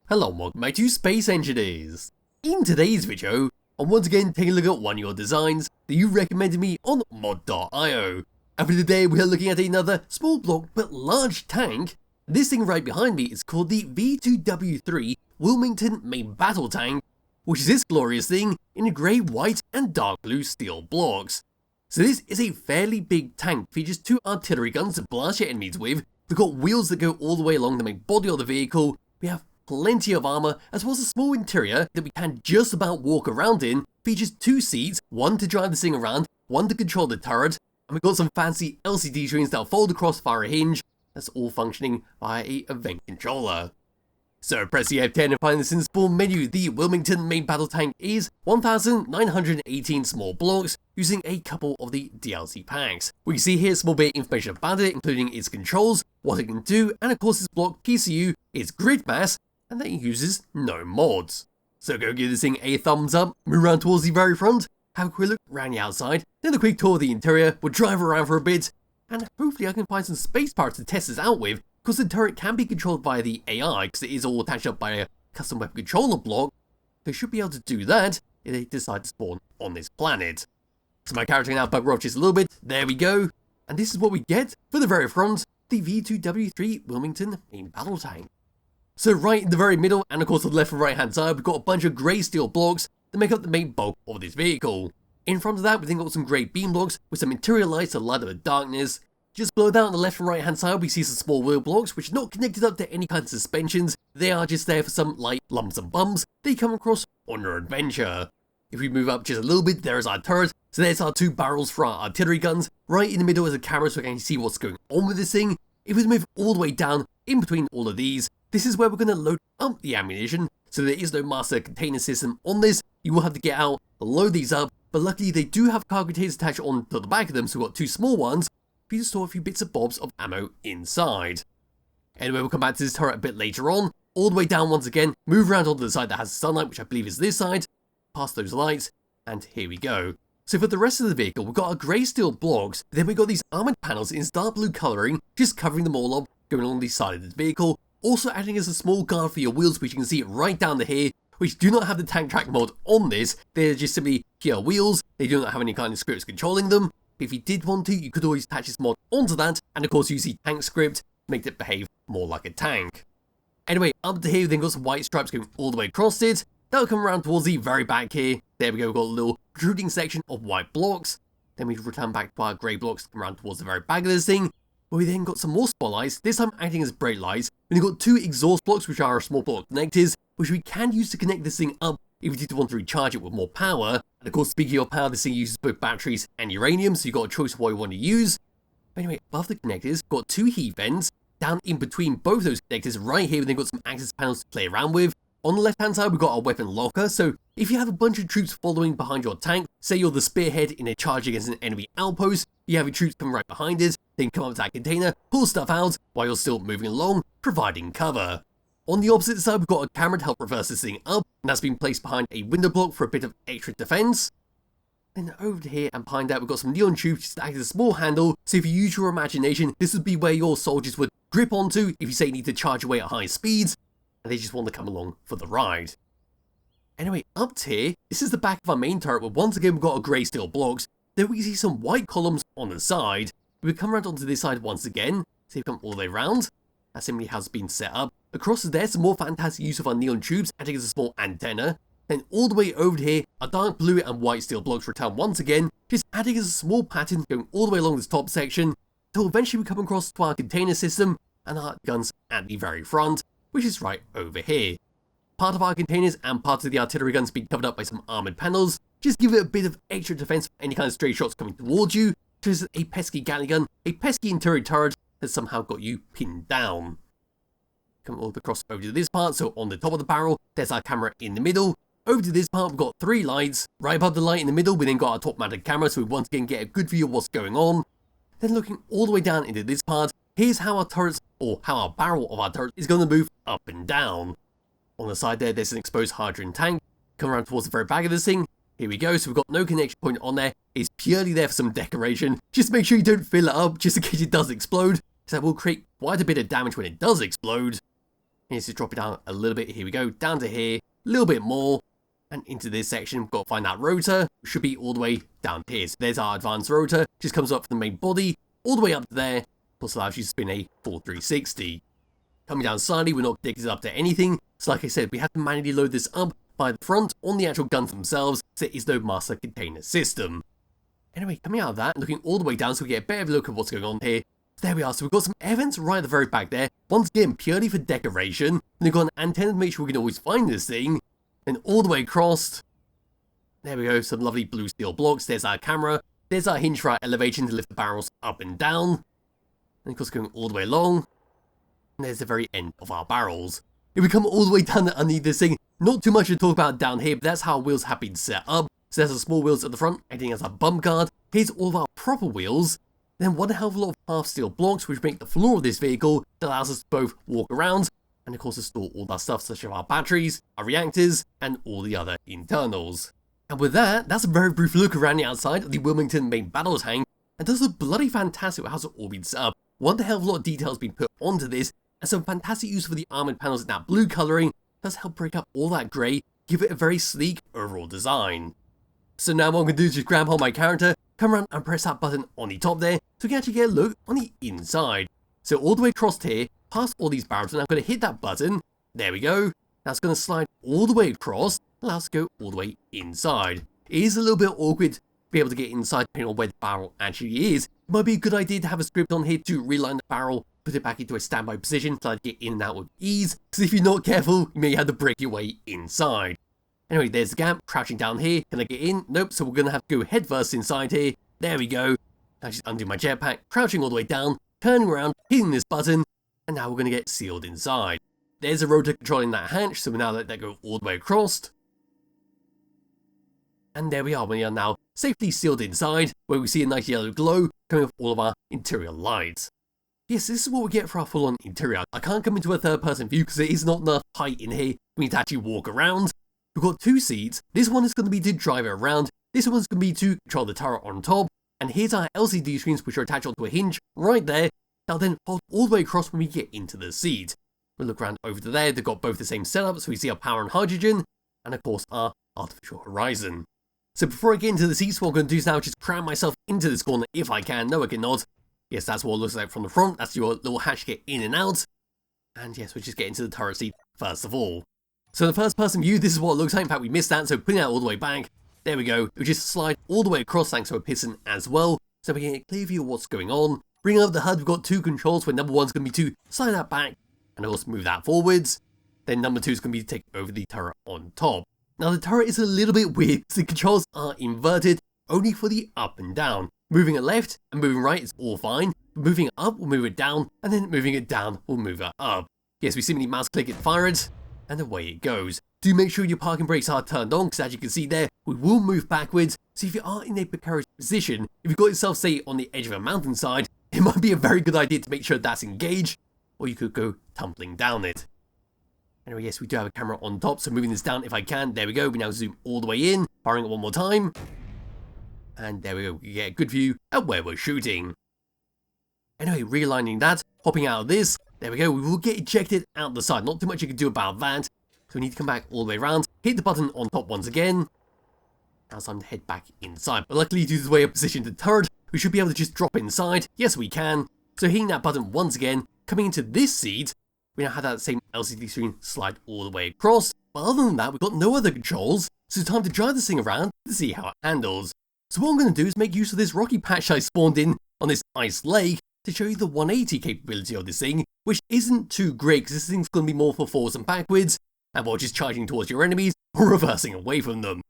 Hello and welcome back to Space Engineers. In today's video, I'm once again taking a look at one of your designs that you recommended me on mod.io. And for today we are looking at another small block but large tank. This thing right behind me is called the V2W3 Wilmington Main Battle Tank, which is this glorious thing in grey, white and dark blue steel blocks. So this is a fairly big tank, features two artillery guns to blast your enemies with. We've got wheels that go all the way along the main body of the vehicle. We have plenty of armor, as well as a small interior that we can just about walk around in. Features two seats, one to drive this thing around, one to control the turret, and we've got some fancy LCD screens that'll fold across via a hinge. That's all functioning via a event controller. So press the F10 and find this in the spawn menu. The Wilmington Main Battle Tank is 1,918 small blocks, using a couple of the DLC packs. We can see here a small bit of information about it, including its controls, what it can do, and of course its block PCU, its grid mass, and that it uses no mods. So go give this thing a thumbs up, move around towards the very front, have a quick look around the outside, then a quick tour of the interior, we'll drive around for a bit, and hopefully I can find some space parts to test this out with, because the turret can be controlled by the AI, because it is all attached up by a custom weapon controller block. They should be able to do that if they decide to spawn on this planet. So my character can now bugger off just a little bit, there we go, and this is what we get for the very front, the V2W3 Wilmington Main Battle Tank. So right in the very middle, and of course on the left and right hand side, we've got a bunch of grey steel blocks that make up the main bulk of this vehicle. In front of that, we've then got some grey beam blocks with some interior lights to light up the darkness. Just below that on the left and right hand side, we see some small wheel blocks which are not connected up to any kind of suspensions. They are just there for some light lumps and bumps that you come across on your adventure. If we move up just a little bit, there is our turret. So there's our two barrels for our artillery guns. Right in the middle is a camera so we can see what's going on with this thing. If we move all the way down in between all of these, this is where we're going to load up the ammunition. So there is no master container system on this. You will have to get out, load these up, but luckily they do have cargo containers attached onto the back of them, so we've got two small ones for you to store a few bits and bobs of ammo inside. Anyway, we'll come back to this turret a bit later on. All the way down once again, move around onto the side that has sunlight, which I believe is this side, past those lights, and here we go. So for the rest of the vehicle, we've got our grey steel blocks, then we've got these armoured panels in dark blue colouring, just covering them all up, going along the side of the vehicle, also acting as a small guard for your wheels, which you can see right down the here, which do not have the tank track mod on this. They're just simply pure wheels, they do not have any kind of scripts controlling them. But if you did want to, you could always attach this mod onto that, and of course use the tank script to make it behave more like a tank. Anyway, up to here we've then got some white stripes going all the way across it. That'll come around towards the very back here. There we go, we've got a little protruding section of white blocks. Then we return back to our grey blocks, come around towards the very back of this thing. But we then got some more spotlights, this time acting as brake lights. We've got two exhaust blocks, which are small block connectors, which we can use to connect this thing up if we did want to recharge it with more power. And of course, speaking of power, this thing uses both batteries and uranium, so you've got a choice of what you want to use. But anyway, above the connectors, we've got two heat vents. Down in between both those connectors, right here, we've then got some access panels to play around with. On the left hand side, we've got our weapon locker, so if you have a bunch of troops following behind your tank, say you're the spearhead in a charge against an enemy outpost, you have your troops come right behind it, then come up to that container, pull stuff out, while you're still moving along, providing cover. On the opposite side, we've got a camera to help reverse this thing up, and that's been placed behind a window block for a bit of extra defense. Then over here and behind that, we've got some neon tubes just to act as a small handle, so if you use your imagination, this would be where your soldiers would grip onto if you say you need to charge away at high speeds, and they just want to come along for the ride. Anyway, up to here, this is the back of our main turret, where once again we've got our grey steel blocks. Then we can see some white columns on the side. We come around onto this side once again, so we come all the way around. That simply has been set up. Across there, some more fantastic use of our neon tubes, acting as a small antenna. Then all the way over here, our dark blue and white steel blocks return once again, just adding as a small pattern going all the way along this top section, till eventually we come across to our container system and our guns at the very front, which is right over here. Part of our containers and parts of the artillery guns being covered up by some armoured panels, just give it a bit of extra defense for any kind of stray shots coming towards you, such as a pesky Gatling gun, a pesky interior turret has somehow got you pinned down. Come all across over to this part, so on the top of the barrel, there's our camera in the middle. Over to this part, we've got three lights. Right above the light in the middle, we then got our top mounted camera, so we once again get a good view of what's going on. Then looking all the way down into this part, here's how our turrets, or how our barrel of our turret is going to move up and down. On the side there's an exposed hydrogen tank. Come around towards the very back of this thing. Here we go, so we've got no connection point on there. It's purely there for some decoration. Just make sure you don't fill it up, just in case it does explode, because that will create quite a bit of damage when it does explode. Let's just drop it down a little bit. Here we go, down to here, a little bit more, and into this section. We've got to find that rotor, which should be all the way down here. So there's our advanced rotor, just comes up from the main body, all the way up to there, plus allows you to spin a full 360. Coming down slightly, we're not connected up to anything, so like I said, we have to manually load this up by the front on the actual guns themselves, so there is no master container system. Anyway, coming out of that, looking all the way down so we get a better look at what's going on here. So there we are, so we've got some air vents right at the very back there, once again purely for decoration, and we've got an antenna to make sure we can always find this thing, and all the way across, there we go, some lovely blue steel blocks, there's our camera, there's our hinge for our elevation to lift the barrels up and down, and of course going all the way along, and there's the very end of our barrels. If we come all the way down underneath this thing, not too much to talk about down here, but that's how our wheels have been set up. So there's our small wheels at the front, acting as our bump guard. Here's all of our proper wheels. Then one hell of a lot of half steel blocks, which make the floor of this vehicle that allows us to both walk around, and of course to store all our stuff, such as our batteries, our reactors, and all the other internals. And with that, that's a very brief look around the outside of the Wilmington main battle tank, and does look bloody fantastic with how it's all been set up. One hell of a lot of detail has been put onto this, and some fantastic use for the armoured panels in that blue colouring does help break up all that grey, give it a very sleek overall design. So now what I'm going to do is just grab hold of my character, come around and press that button on the top there, so we can actually get a look on the inside. So all the way across here, past all these barrels, and I'm going to hit that button, there we go, that's going to slide all the way across, allow us to go all the way inside. It is a little bit awkward to be able to get inside depending on where the barrel actually is. It might be a good idea to have a script on here to realign the barrel, put it back into a standby position so I get in and out with ease, because if you're not careful, you may have to break your way inside. Anyway, there's the gap, crouching down here. Can I get in? Nope, so we're going to have to go head first inside here. There we go. Now just undo my jetpack, crouching all the way down, turning around, hitting this button, and now we're going to get sealed inside. There's a rotor controlling that hatch, so we now let that go all the way across. And there we are, we are now safely sealed inside, where we see a nice yellow glow coming off all of our interior lights. Yes, this is what we get for our full-on interior. I can't come into a third-person view because there is not enough height in here for me to actually walk around. We've got two seats. This one is going to be to drive it around. This one's going to be to control the turret on top. And here's our LCD screens, which are attached onto a hinge right there. They'll then fold all the way across when we get into the seat. We'll look around over to there. They've got both the same setup, so we see our power and hydrogen, and of course our artificial horizon. So before I get into the seats, what I'm going to do is now just cram myself into this corner if I can. No, I cannot. Yes, that's what it looks like from the front. That's your little hatch to get in and out. And yes, we'll just get into the turret seat first of all. So in the first person view, this is what it looks like. In fact, we missed that, so putting that all the way back. There we go. We just slide all the way across thanks to a piston as well. So we can get a clear view of what's going on. Bringing up the HUD, we've got two controls where number one's going to be to slide that back and also move that forwards. Then number two is going to be to take over the turret on top. Now the turret is a little bit weird because the controls are inverted only for the up and down. Moving it left and moving right is all fine. Moving it up will move it down, and then moving it down will move it up. Yes, we simply mouse click it, fire it, and away it goes. Do make sure your parking brakes are turned on, because as you can see there, we will move backwards. So if you are in a precarious position, if you've got yourself, say, on the edge of a mountainside, it might be a very good idea to make sure that's engaged, or you could go tumbling down it. Anyway, yes, we do have a camera on top, so moving this down if I can. There we go. We now zoom all the way in, firing it one more time. And there we go, we get a good view at where we're shooting. Anyway, realigning that, hopping out of this, there we go, we will get ejected out the side. Not too much you can do about that, so we need to come back all the way around, hit the button on top once again. Now it's time to head back inside. But luckily, due to the way I positioned the turret, we should be able to just drop inside. Yes, we can. So hitting that button once again, coming into this seat, we now have that same LCD screen slide all the way across. But other than that, we've got no other controls, so it's time to drive this thing around to see how it handles. So what I'm going to do is make use of this rocky patch I spawned in on this ice lake to show you the 180 capability of this thing, which isn't too great because this thing's going to be more for forwards and backwards, and while just charging towards your enemies or reversing away from them.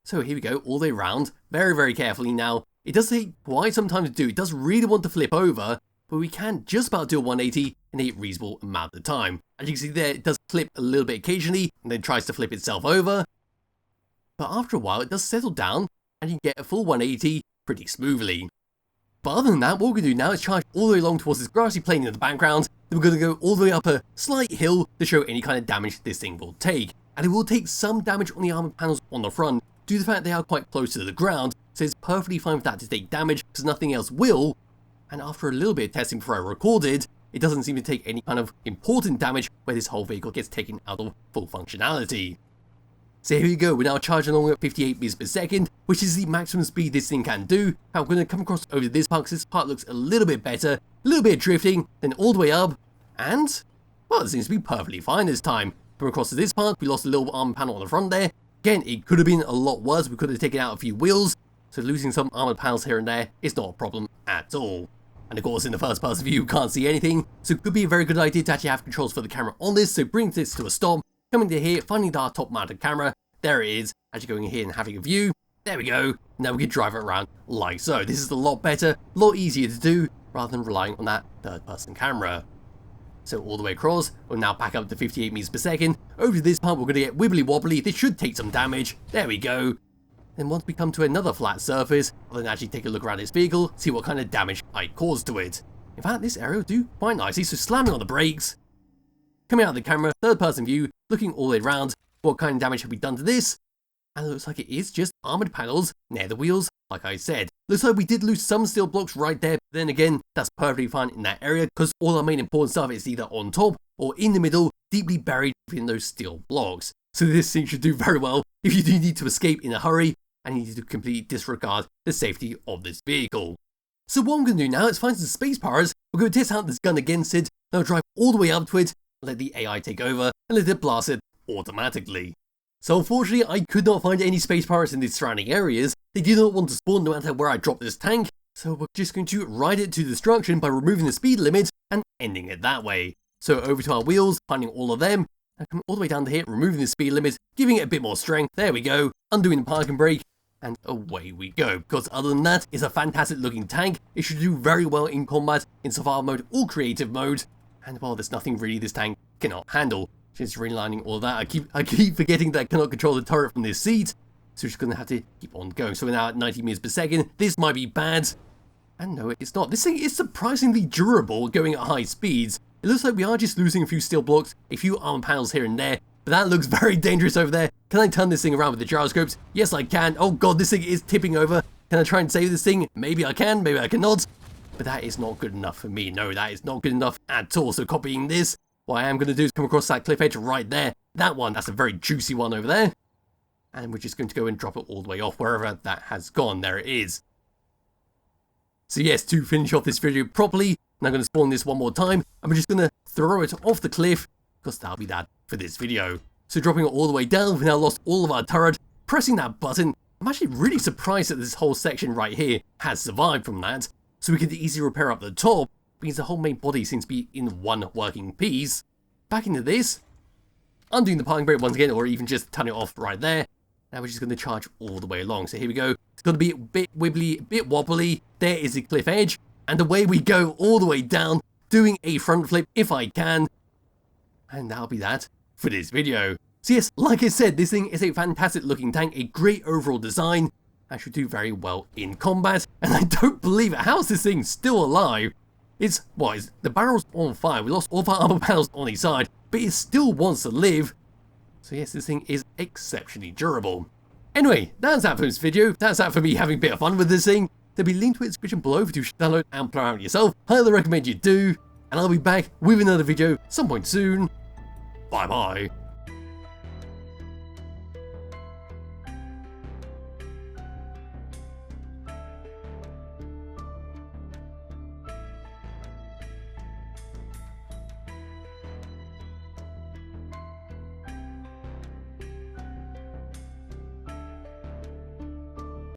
So here we go, all the way around, very, very carefully now. It does take quite some time to do, it does really want to flip over, but we can just about do a 180 in a reasonable amount of time. As you can see there, it does flip a little bit occasionally, and then tries to flip itself over. But after a while, it does settle down, and you can get a full 180 pretty smoothly. But other than that, what we're going to do now is charge all the way along towards this grassy plain in the background, then we're going to go all the way up a slight hill to show any kind of damage this thing will take. And it will take some damage on the armor panels on the front, due to the fact they are quite close to the ground, so it's perfectly fine for that to take damage, because nothing else will. And after a little bit of testing before I recorded, it doesn't seem to take any kind of important damage where this whole vehicle gets taken out of full functionality. So here we go, we're now charging along at 58 meters per second, which is the maximum speed this thing can do. Now we're going to come across over this part because this part looks a little bit better, a little bit of drifting, then all the way up, and, well, it seems to be perfectly fine this time. Come across to this part, we lost a little armor panel on the front there. Again, it could have been a lot worse, we could have taken out a few wheels, so losing some armored panels here and there is not a problem at all. And of course, in the first person view, you can't see anything, so it could be a very good idea to actually have controls for the camera on this, so bring this to a stop. Coming to here, finding our top mounted camera, there it is, actually going in here and having a view, there we go, now we can drive it around like so. This is a lot better, a lot easier to do, rather than relying on that third person camera. So all the way across, we'll now back up to 58 meters per second, over to this part we're going to get wibbly wobbly, this should take some damage, there we go. Then once we come to another flat surface, I'll then actually take a look around this vehicle, see what kind of damage I caused to it. In fact, this area will do quite nicely, so slamming on the brakes. Coming out of the camera, third person view, looking all the way around, what kind of damage have we done to this? And it looks like it is just armoured panels near the wheels, like I said. Looks like we did lose some steel blocks right there, but then again, that's perfectly fine in that area, because all our main important stuff is either on top or in the middle, deeply buried within those steel blocks. So this thing should do very well if you do need to escape in a hurry, and you need to completely disregard the safety of this vehicle. So what I'm going to do now is find some space pirates, we're going to test out this gun against it, then I'll drive all the way up to it, let the AI take over, and let it blast it automatically. So unfortunately, I could not find any space pirates in the surrounding areas. They do not want to spawn no matter where I drop this tank, so we're just going to ride it to destruction by removing the speed limit and ending it that way. So over to our wheels, finding all of them, and coming all the way down to here, removing the speed limit, giving it a bit more strength, there we go, undoing the parking brake, and away we go. Because other than that, it's a fantastic looking tank, it should do very well in combat, in survival mode or creative mode, and well, there's nothing really this tank cannot handle. Just relining all that, I keep forgetting that I cannot control the turret from this seat, so we're just going to have to keep on going. So we're now at 90 meters per second, this might be bad, and no it's not. This thing is surprisingly durable going at high speeds. It looks like we are just losing a few steel blocks, a few armor panels here and there, but that looks very dangerous over there. Can I turn this thing around with the gyroscopes? Yes I can. Oh god, this thing is tipping over. Can I try and save this thing? Maybe I can, maybe I cannot, but that is not good enough for me. No, that is not good enough at all. So copying this, what I am going to do is come across that cliff edge right there. That one, that's a very juicy one over there. And we're just going to go and drop it all the way off wherever that has gone. There it is. So yes, to finish off this video properly, I'm going to spawn this one more time. And we're just going to throw it off the cliff, because that'll be that for this video. So dropping it all the way down, we've now lost all of our turret. Pressing that button, I'm actually really surprised that this whole section right here has survived from that. So we can easily repair up the top, because the whole main body seems to be in one working piece. Back into this, undoing the parking brake once again, or even just turn it off right there. Now we're just going to charge all the way along. So here we go. It's going to be a bit wibbly, a bit wobbly. There is the cliff edge, and away we go all the way down, doing a front flip if I can. And that'll be that for this video. So yes, like I said, this thing is a fantastic looking tank, a great overall design, and should do very well in combat. And I don't believe it. How is this thing still alive? It's, what is, the barrel's on fire, we lost all of our armor panels on each side, but it still wants to live. So yes, this thing is exceptionally durable. Anyway, that's that for this video, that's that for me having a bit of fun with this thing. There'll be a link to it in the description below if you should download and play around yourself. Highly recommend you do, and I'll be back with another video some point soon. Bye bye.